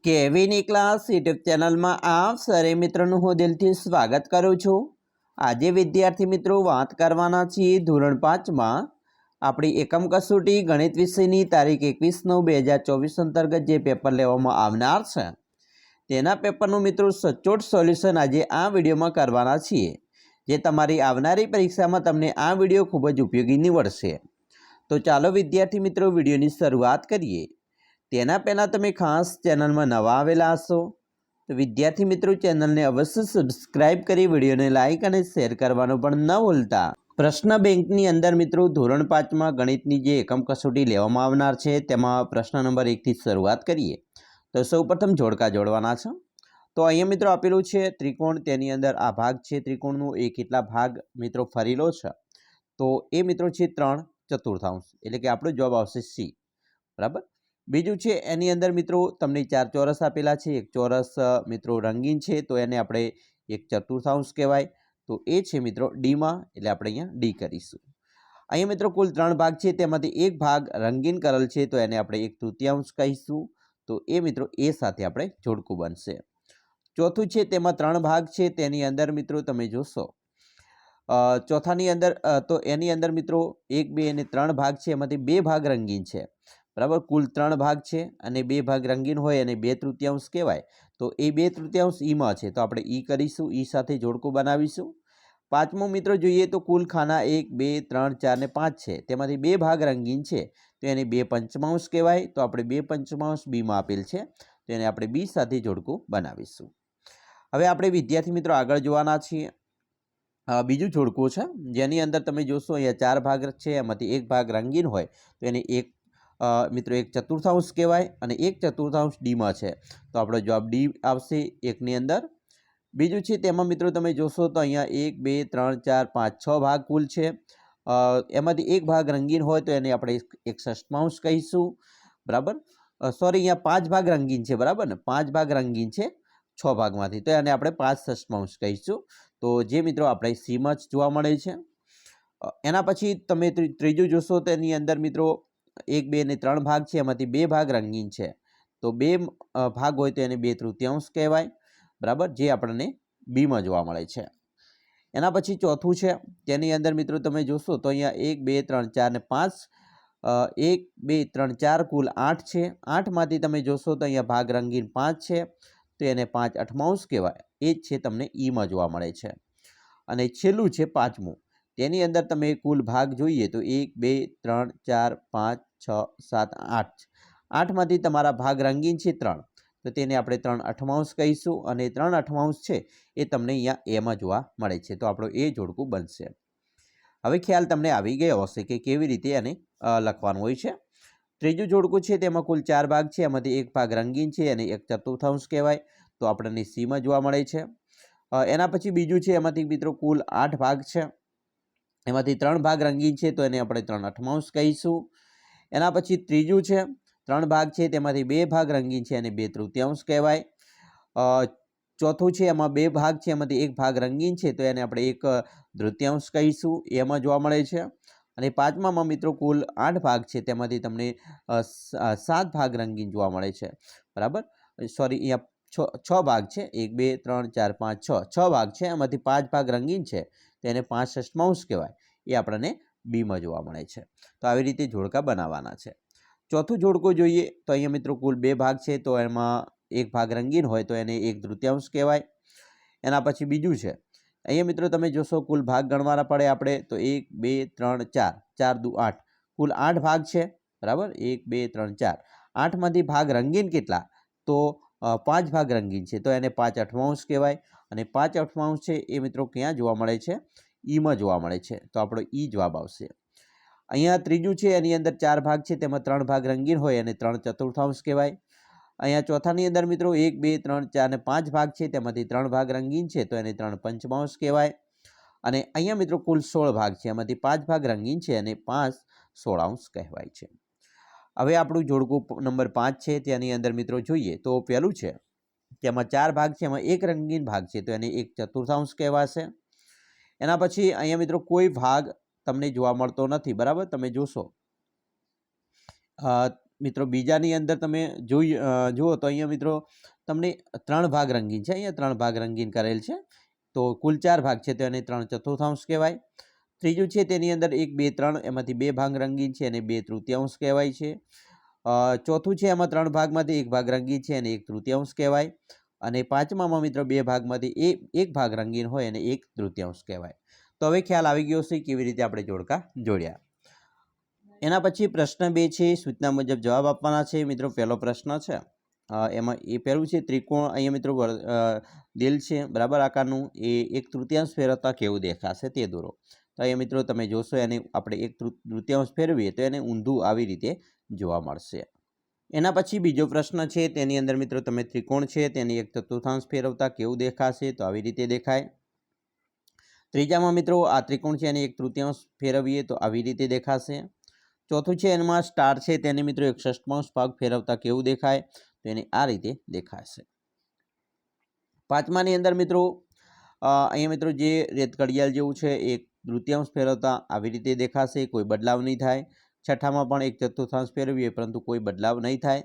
કેવીની class YouTube ચેનલમાં આપ સરે મિત્રોનું હું દિલથી સ્વાગત કરું છું। આજે વિદ્યાર્થી મિત્રો વાત કરવાના છીએ ધોરણ 5માં આપણી એકમ કસોટી ગણિત વિષયની તારીખ 21/9/2024 અંતર્ગત જે પેપર લેવામાં આવનાર છે તેના પેપરનું મિત્રો સચોટ સોલ્યુશન આજે આ વિડીયોમાં કરવાના છીએ, જે તમારી આવનારી પરીક્ષામાં તમને આ વિડીયો ખૂબ જ ઉપયોગી નીવડશે। તો ચાલો વિદ્યાર્થી મિત્રો વિડીયોની શરૂઆત કરીએ। તેના પહેલાં તમે ખાસ ચેનલમાં નવા આવેલા હશો તો વિદ્યાર્થી મિત્રો ચેનલને અવશ્ય સબસ્ક્રાઇબ કરી વિડીયોને લાઇક અને શેર કરવાનું પણ ન ભૂલતા। પ્રશ્ન બેંકની અંદર મિત્રો ધોરણ 5માં ગણિતની જે એકમ કસોટી લેવામાં આવનાર છે તેમાં પ્રશ્ન નંબર 1થી શરૂઆત કરીએ। તો સૌપ્રથમ જોડકા જોડવાના છે। તો અહીંયા મિત્રો આપેલું છે ત્રિકોણ, તેની અંદર આ ભાગ છે ત્રિકોણનો, એ કેટલા ભાગ મિત્રો ફરેલો છે તો એ મિત્રો છે 3/4, એટલે કે આપણો જવાબ આવશે સી, બરાબર। બીજું છે એની અંદર મિત્રો તમને 4 ચોરસ આપેલા છે, એક ચોરસ મિત્રો રંગીન છે તો એને આપણે 1/4 કહેવાય, તો એ છે મિત્રો ડીમાં, એટલે આપણે અહીંયા ડી કરીશું। અહીંયા મિત્રો કુલ 3 ભાગ છે, તેમાંથી એક ભાગ રંગીન કરેલ છે તો એને આપણે 1/3 કહીશું, તો એ મિત્રો એ સાથે આપણે જોડકું બનશે। ચોથું છે તેમાં 3 ભાગ છે, તેની અંદર મિત્રો તમે જોશો ચોથાની અંદર તો એની અંદર મિત્રો 1, 2 અને 3 ભાગ છે, એમાંથી 2 ભાગ રંગીન છે, બરાબર। કુલ 3 ભાગ છે અને 2 ભાગ રંગીન હોય અને 2/3 કહેવાય, તો એ 2/3 ઈમાં છે તો આપણે ઈ કરીશું, ઈ સાથે જોડકું બનાવીશું। પાંચમું મિત્રો જોઈએ તો કુલ ખાના 1, 2, 3, 4 અને 5 છે, તેમાંથી 2 ભાગ રંગીન છે તો એને 2/5 કહેવાય, તો આપણે 2/5 બીમાં આપેલ છે તો એને આપણે બી સાથે જોડકું બનાવીશું। હવે આપણે વિદ્યાર્થી મિત્રો આગળ જોવાના છીએ। બીજું જોડકું છે જેની અંદર તમે જોશો અહીંયા 4 ભાગ છે, એમાંથી એક ભાગ રંગીન હોય તો એને મિત્રો 1/4 કહેવાય અને 1/4 ડીમાં છે તો આપણો જવાબ ડી આવશે એકની અંદર। બીજું છે તેમાં મિત્રો તમે જોશો તો અહીંયા 1, 2, 3, 4, 5, 6 ભાગ કુલ છે, એમાંથી એક ભાગ રંગીન હોય તો એને આપણે 1/6 કહીશું, બરાબર। સોરી, અહીંયા 5 ભાગ રંગીન છે, બરાબર ને, 5 ભાગ રંગીન છે 6 ભાગમાંથી, તો એને આપણે 5/6 કહીશું, તો જે મિત્રો આપણે સીમાં જ જોવા મળે છે। એના પછી તમે ત્રીજું જોશો તો એની અંદર મિત્રો 1, 2 અને 3 ભાગ છે, એમાંથી 2 ભાગ રંગીન છે તો 2 ભાગ હોય તો એને 2/3 કહેવાય, બરાબર, જે આપણને બીમાં જોવા મળે છે। એના પછી ચોથું છે તેની અંદર મિત્રો તમે જોશો તો અહીંયા 1, 2, 3, 4 અને 5, 1, 2, 3, 4 કુલ 8 છે, 8માંથી તમે જોશો તો અહીંયા ભાગ રંગીન 5 છે તો એને 5/8 કહેવાય, એ જ છે તમને ઈમાં જોવા મળે છે। અને છેલ્લું છે પાંચમું, તેની અંદર તમે કુલ ભાગ જોઈએ તો 1, 2, 3, 4, 5, 6, 7, 8, 8માંથી તમારા ભાગ રંગીન છે 3 તો તેને આપણે 3/8 કહીશું અને 3/8 છે એ તમને અહીંયા એમાં જોવા મળે છે, તો આપણો એ જોડકું બનશે। હવે ખ્યાલ તમને આવી ગયો હશે કે કેવી રીતે એને લખવાનું હોય છે। ત્રીજું જોડકું છે તેમાં કુલ 4 ભાગ છે, એમાંથી એક ભાગ રંગીન છે અને 1/4 કહેવાય, તો આપણને સીમાં જોવા મળે છે। એના પછી બીજું છે એમાંથી મિત્રો કુલ 8 ભાગ છે, એમાંથી 3 ભાગ રંગીન છે તો એને આપણે 3/8 કહીશું। એના પછી ત્રીજું છે 3 ભાગ છે, તેમાંથી 2 ભાગ રંગીન છે અને 2/3 કહેવાય। ચોથું છે એમાં 2 ભાગ છે, એમાંથી એક ભાગ રંગીન છે તો એને આપણે 1/3 કહીશું, એમાં જોવા મળે છે। અને પાંચમામાં મિત્રો કુલ 8 ભાગ છે, તેમાંથી તમને 7 ભાગ રંગીન જોવા મળે છે, બરાબર। સોરી, અહીંયા 6 ભાગ છે, 1, 2, 3, 4, 5, 6 ભાગ છે, એમાંથી 5 ભાગ રંગીન છે તો એને 5/8 કહેવાય, એ આપણને બીમાં જોવા મળે છે। તો આવી રીતે જોડકા બનાવવાના છે। ચોથું જોડકું જોઈએ તો અહીંયા મિત્રો કુલ 2 ભાગ છે, તો એમાં એક ભાગ રંગીન હોય તો એને 1/3 કહેવાય। એના પછી બીજું છે અહીંયા મિત્રો તમે જોશો કુલ ભાગ ગણવાના પડે આપણે, તો 1, 2, 3, 4, 4 દુ 8, કુલ 8 ભાગ છે, બરાબર, 1, 2, 3, 4, 8માંથી ભાગ રંગીન કેટલા, તો 5 ભાગ રંગીન છે તો એને 5/8 કહેવાય, અને 5/8 છે એ મિત્રો ક્યાં જોવા મળે છે, ઈમાં જોવા મળે છે, તો આપણો ઈ જવાબ આવશે। અહીંયા ત્રીજું છે એની અંદર 4 ભાગ છે, તેમાં 3 ભાગ રંગીન હોય અને 3/4 કહેવાય। અહીંયા ચોથાની અંદર મિત્રો 1, 2, 3, 4 અને 5 ભાગ છે, તેમાંથી 3 ભાગ રંગીન છે તો એને 3/5 કહેવાય। અને અહીંયા મિત્રો કુલ 16 ભાગ છે, એમાંથી 5 ભાગ રંગીન છે અને 5/16 કહેવાય છે। હવે આપણું જોડકું નંબર 5 છે, તેની અંદર મિત્રો જોઈએ તો પહેલું છે તેમાં 4 ભાગ છે, એમાં એક રંગીન ભાગ છે તો એને 1/4 કહેવાશે। એના પછી અહીંયા મિત્રો કોઈ ભાગ તમને જોવા મળતો નથી, બરાબર, તમે જોશો મિત્રો બીજાની અંદર તમે જુઓ તો અહીંયા મિત્રો તમને 3 ભાગ રંગીન છે, અહીંયા 3 ભાગ રંગીન કરેલ છે, તો કુલ 4 ભાગ છે, તો એને 3 ચતુર્થાંશ કહેવાય. ત્રીજું છે તેની અંદર 1, 2, 3 એમાંથી 2 ભાગ રંગીન છે અને 2 તૃતીયાંશ કહેવાય છે. ચોથું છે એમાં 3 ભાગમાંથી 1 ભાગ રંગીન છે અને 1 તૃતીયાંશ કહેવાય. અને પાંચમામાં મિત્રો 2 ભાગમાંથી 1 ભાગ રંગીન હોય અને 1 તૃતીયાંશ કહેવાય. તો હવે ખ્યાલ આવી ગયો છે કેવી રીતે આપણે જોડકા જોડ્યા. એના પછી પ્રશ્ન 2 છે, સૂચના મુજબ જવાબ આપવાના છે. મિત્રો પહેલો પ્રશ્ન છે એમાં પહેલું છે ત્રિકોણ, અહીંયા મિત્રો દિલ છે બરાબર આકારનું, એ 1 તૃતીયાંશ ફેરવતા કેવું દેખાશે તે દોરો. તો અહીંયા મિત્રો તમે જોશો એને આપણે 1 તૃતીયાંશ ફેરવીએ તો એને ઊંધું આવી રીતે જોવા મળશે. એના પછી બીજો પ્રશ્ન છે, તેની અંદર મિત્રો તમે ત્રિકોણ છે તેની 1 ચતુર્થાંશ ફેરવતા કેવું દેખાશે, તો આવી રીતે દેખાય. ત્રીજામાં મિત્રો આ ત્રિકોણ છે એને 1 તૃતીયાંશ ફેરવીએ તો આવી રીતે દેખાશે. ચોથું છે એમાં સ્ટાર છે તેને મિત્રો 1/6 ભાગ ફેરવતા કેવું દેખાય, તો એને આ રીતે દેખાશે. પાંચમાની અંદર મિત્રો અહીંયા મિત્રો જે રેત ઘડિયાળ જેવું છે 1 તૃતીયાંશ ફેરવતા આવી રીતે દેખાશે, કોઈ બદલાવ નહીં થાય. છઠ્ઠામાં પણ 1 ચતુર્થાંશ ફેરવીએ પરંતુ કોઈ બદલાવ નહીં થાય,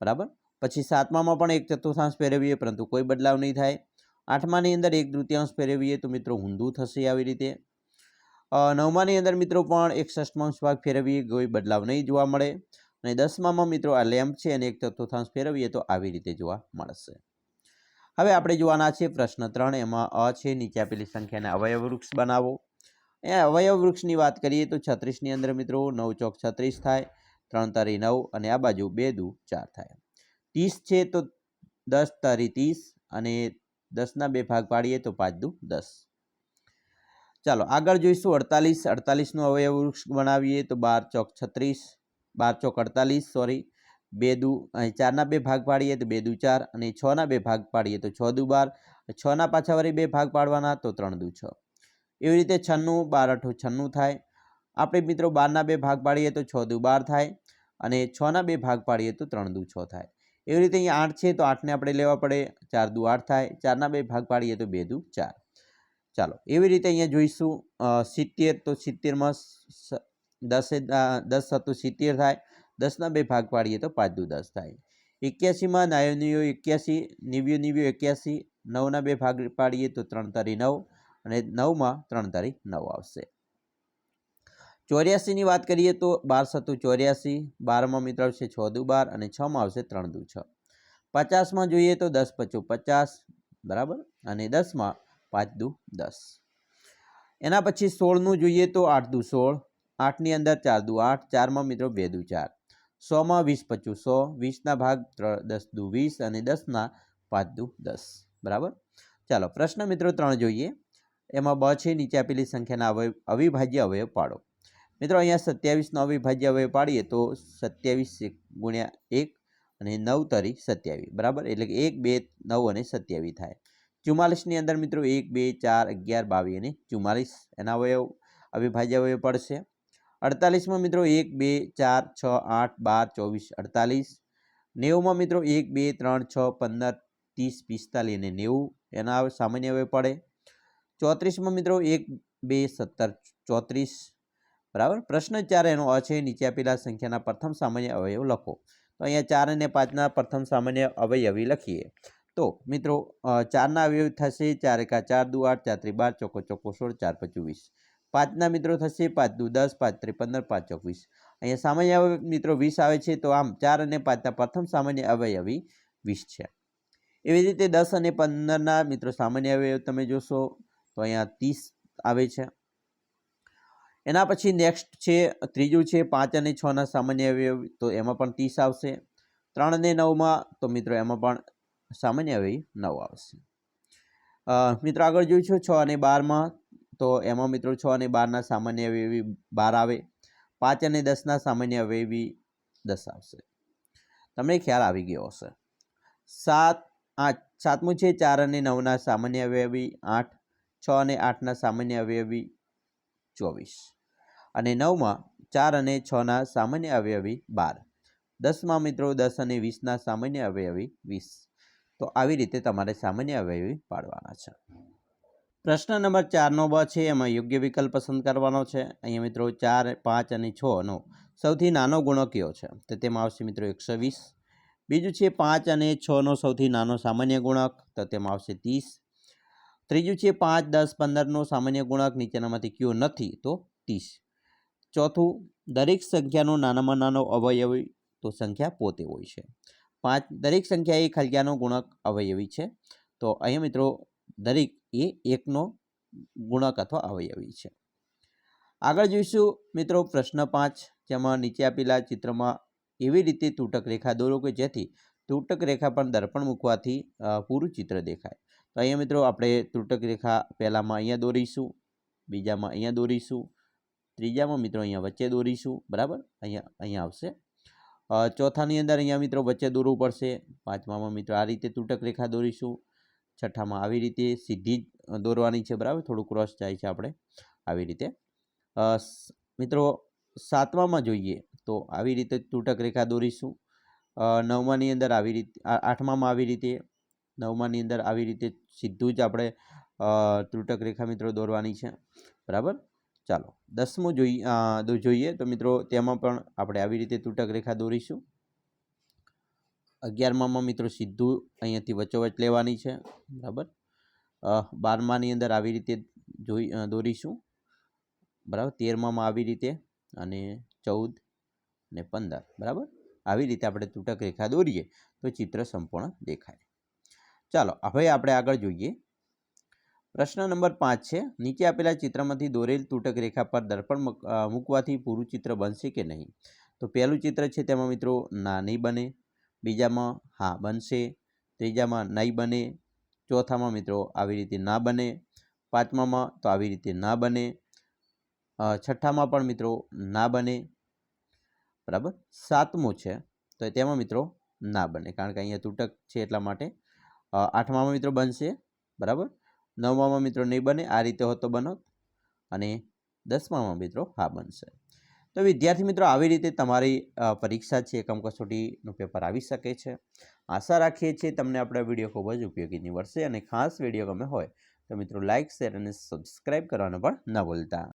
બરાબર. પછી સાતમામાં પણ 1 ચતુર્થાંશ ફેરવીએ પરંતુ કોઈ બદલાવ નહીં થાય. આઠમાની અંદર 1 તૃતીયાંશ ફેરવીએ તો મિત્રો ઊંધું થશે આવી રીતે. નવમાની અંદર મિત્રો પણ 1/6 ભાગ ફેરવીએ કોઈ બદલાવ નહીં જોવા મળે. અને 10મામાં મિત્રો આ લેમ્પ છે અને 1 ચતુર્થાંશ ફેરવીએ તો આવી રીતે જોવા મળશે. હવે આપણે જોવાના છે પ્રશ્ન 3, એમાં અ છે નીચે આપેલી સંખ્યાના અવયવ વૃક્ષ બનાવો. એ અવયવ વૃક્ષની વાત કરીએ તો 36ની અંદર મિત્રો 9 ચોક 36 થાય, 3 તારી 9 અને આ બાજુ 2 દુ 4 થાય. 30 છે તો 10 તારી 30 અને 10ના 2 ભાગ પાડીએ તો 5 દુ 10. ચાલો આગળ જોઈશું 48નું અવયવ વૃક્ષ બનાવીએ તો 12 ચોક 48 સોરી, 2 દુ અહીં 4ના 2 ભાગ પાડીએ તો 2 દુ 4 અને 6ના 2 ભાગ પાડીએ તો 6 દુ 12, 6ના પાછા વળી 2 ભાગ પાડવાના તો 3 દુ 6. એવી રીતે 96, 12 8 96 થાય. આપણે મિત્રો 12ના 2 ભાગ પાડીએ તો 6 દુ 12 થાય અને 6ના 2 ભાગ પાડીએ તો 3 દુ 6 થાય. એવી રીતે અહીંયા 8 છે તો 8ને આપણે લેવા પડે, 4 દુ 8 થાય, 4ના 2 ભાગ પાડીએ તો 2 દુ 4. ચાલો એવી રીતે અહીંયા જોઈશું 70 તો 70માં 10 હતું 70 થાય, 10ના 2 ભાગ પાડીએ તો 5 દુ 10 થાય. 81માં 90 81, 90 81, 9ના 2 ભાગ પાડીએ તો 3 તારી 9 અને 9માં 3 તારી 9 આવશે. 84ની વાત કરીએ તો 12 હતું 84, 12માં મિત્રો આવશે 6 દુ 12 અને 6માં આવશે 3 દુ 6. 50માં જોઈએ તો 10 55 50 બરાબર અને 10માં 5 દુ 10. એના પછી 16નું જોઈએ તો 8 દુ 16, 8ની અંદર 4 દુ 8, 4માં મિત્રો 2 દુ 4. 100માં 20 25 100, 20ના ભાગ 10 દુ 20 અને 10ના 5 દુ 10 બરાબર. ચાલો પ્રશ્ન મિત્રો 3 જોઈએ. એમાં બ છે નીચે આપેલી સંખ્યાના અવિભાજ્ય અવયવ પાડો. મિત્રો અહીંયા 27નો અવિભાજ્ય અવયવ પાડીએ તો 27 ગુણ્યા 1 અને 9 તરી 27 બરાબર, એટલે કે 1 2 9 અને 27 થાય. 44ની અંદર મિત્રો 1 2 4 11 22 અને 44 એના અવિભાજ્ય અવયવ પડશે. 48માં મિત્રો 1 2 4 6 8 12 24 48. 90માં મિત્રો 1 2 3 6 15 30 45 અને 90 એના સામાન્ય અવયવ પડે. 34માં મિત્રો 1 2 17 34 બરાબર. પ્રશ્ન 4 એનો અ છે નીચે આપેલા સંખ્યાના પ્રથમ સામાન્ય અવયવ લખો. તો અહીંયા 4 અને 5ના પ્રથમ સામાન્ય અવયવી લખીએ તો મિત્રો 4ના અવયવ થશે 4 એકા 4 દુ 8, 4 3 12, ચોકો ચોકો 16, 4 5 20. 5ના મિત્રો થશે 5 દુ 10, 5 3 15, 5 ચોક 20. અહીંયા સામાન્ય અવયવ મિત્રો 20 આવે છે, તો આમ 4 અને 5ના પ્રથમ સામાન્ય અવયવી 20 છે. એવી રીતે 10 અને 15ના મિત્રો સામાન્ય અવયવ તમે જોશો તો અહીંયા 30 આવે છે. એના પછી નેક્સ્ટ છે ત્રીજું છે 5 અને 6ના સામાન્ય અવયવ, તો એમાં પણ 30 આવશે. 3 અને 9માં તો મિત્રો એમાં પણ સામાન્ય અવયવ 9 આવશે. મિત્રો આગળ જોઈશું 6 અને 12માં, તો એમાં મિત્રો 6 અને 12ના સામાન્ય અવયવી 12 આવે. 5 અને 10ના સામાન્ય અવયવી 10 આવશે. તમને ખ્યાલ આવી ગયો હશે. 7મું છે 4 અને 9ના સામાન્ય અવયવી 8, 6 અને 8ના સામાન્ય અવયવી 24 અને 9માં 4 અને 6ના સામાન્ય અવયવી 12. 10માં મિત્રો 10 અને 20ના સામાન્ય અવયવી 20. તો આવી રીતે તમારે સામાન્ય અવયવી પાડવાના છે. પ્રશ્ન નંબર 4નો બ છે, એમાં યોગ્ય વિકલ્પ પસંદ કરવાનો છે. અહીંયા મિત્રો 4 5 અને 6નો સૌથી નાનો ગુણક કયો છે? તો તેમાં આવશે મિત્રો 120. બીજું છે 5 અને 6નો સૌથી નાનો સામાન્ય ગુણક, તો તેમાં આવશે 30. ત્રીજું છે 5, 10, 15નો સામાન્ય ગુણક નીચેનામાંથી કયો નથી? તો 30. ચોથું, દરેક સંખ્યાનો નાનામાં નાનો અવયવી તો સંખ્યા પોતે હોય છે. 5, દરેક સંખ્યા એક સંખ્યાનો ગુણક અવયવી છે. તો અહીંયા મિત્રો દરેક એ એકનો ગુણક અથવા અવયવી છે. આગળ જોઈશું મિત્રો પ્રશ્ન 5, જેમાં નીચે આપેલા ચિત્રમાં એવી રીતે તૂટક રેખા દોરો કે જેથી તૂટક રેખા પર દર્પણ મૂકવાથી પૂરું ચિત્ર દેખાય. તો અહીંયા મિત્રો આપણે તૂટક રેખા પહેલામાં અહીંયા દોરીશું, બીજામાં અહીંયા દોરીશું, ત્રીજામાં મિત્રો અહીંયા વચ્ચે દોરીશું, બરાબર, અહીંયા આવશે. ચોથાની અંદર અહીંયા મિત્રો વચ્ચે દોરવું પડશે. પાંચમામાં મિત્રો આ રીતે તૂટક રેખા દોરીશું. છઠ્ઠામાં આવી રીતે સીધી જ દોરવાની છે, બરાબર, થોડું ક્રોસ જાય છે આપણે આવી રીતે. મિત્રો સાતમામાં જોઈએ તો આવી રીતે તૂટક રેખા દોરીશું. નવમાની અંદર આવી રીતે, આઠમામાં આવી રીતે, નવમાની અંદર આવી રીતે સીધું જ આપણે તૂટક રેખા મિત્રો દોરવાની છે, બરાબર. ચાલો 10મું જોઈએ તો મિત્રો તેમાં પણ આપણે આવી રીતે તૂટક રેખા દોરીશું. 11મામાં મિત્રો સીધું અહીંયાથી વચ્ચોવચ્ચ લેવાની છે, બરાબર. 12માની અંદર આવી રીતે દોરીશું, બરાબર. 13મામાં આવી રીતે, અને 14 અને 15, બરાબર. આવી રીતે આપણે તૂટક રેખા દોરીએ તો ચિત્ર સંપૂર્ણ દેખાય. ચાલો હવે આપણે આગળ જોઈએ. પ્રશ્ન નંબર 5 છે, નીચે આપેલા ચિત્રમાંથી દોરેલ તૂટક રેખા પર દર્પણ મૂકવાથી પૂરું ચિત્ર બનશે કે નહીં? તો પહેલું ચિત્ર છે તેમાં મિત્રો ના નહીં બને, બીજામાં હા બનશે, ત્રીજામાં નહીં બને, ચોથામાં મિત્રો આવી રીતે ના બને, પાંચમામાં તો આવી રીતે ના બને, છઠ્ઠામાં પણ મિત્રો ના બને, બરાબર. સાતમું છે તો તેમાં મિત્રો ના બને, કારણ કે અહીંયા તૂટક છે એટલા માટે. આઠમામાં મિત્રો બનશે, બરાબર. નવમામાં મિત્રો નહીં બને, આ રીતે હોત તો બનોત, અને 10મામાં મિત્રો હા બનશે. તો વિદ્યાર્થી મિત્રો આવી રીતે તમારી પરીક્ષા છે એકમ કસોટીનું પેપર આવી શકે છે. આશા રાખીએ છીએ તમને આપણો વિડીયો ખૂબ જ ઉપયોગી નીવડશે, અને ખાસ વિડીયો ગમે હોય તો મિત્રો લાઇક, શેર અને સબસ્ક્રાઈબ કરવાનું પણ ન ભૂલતા.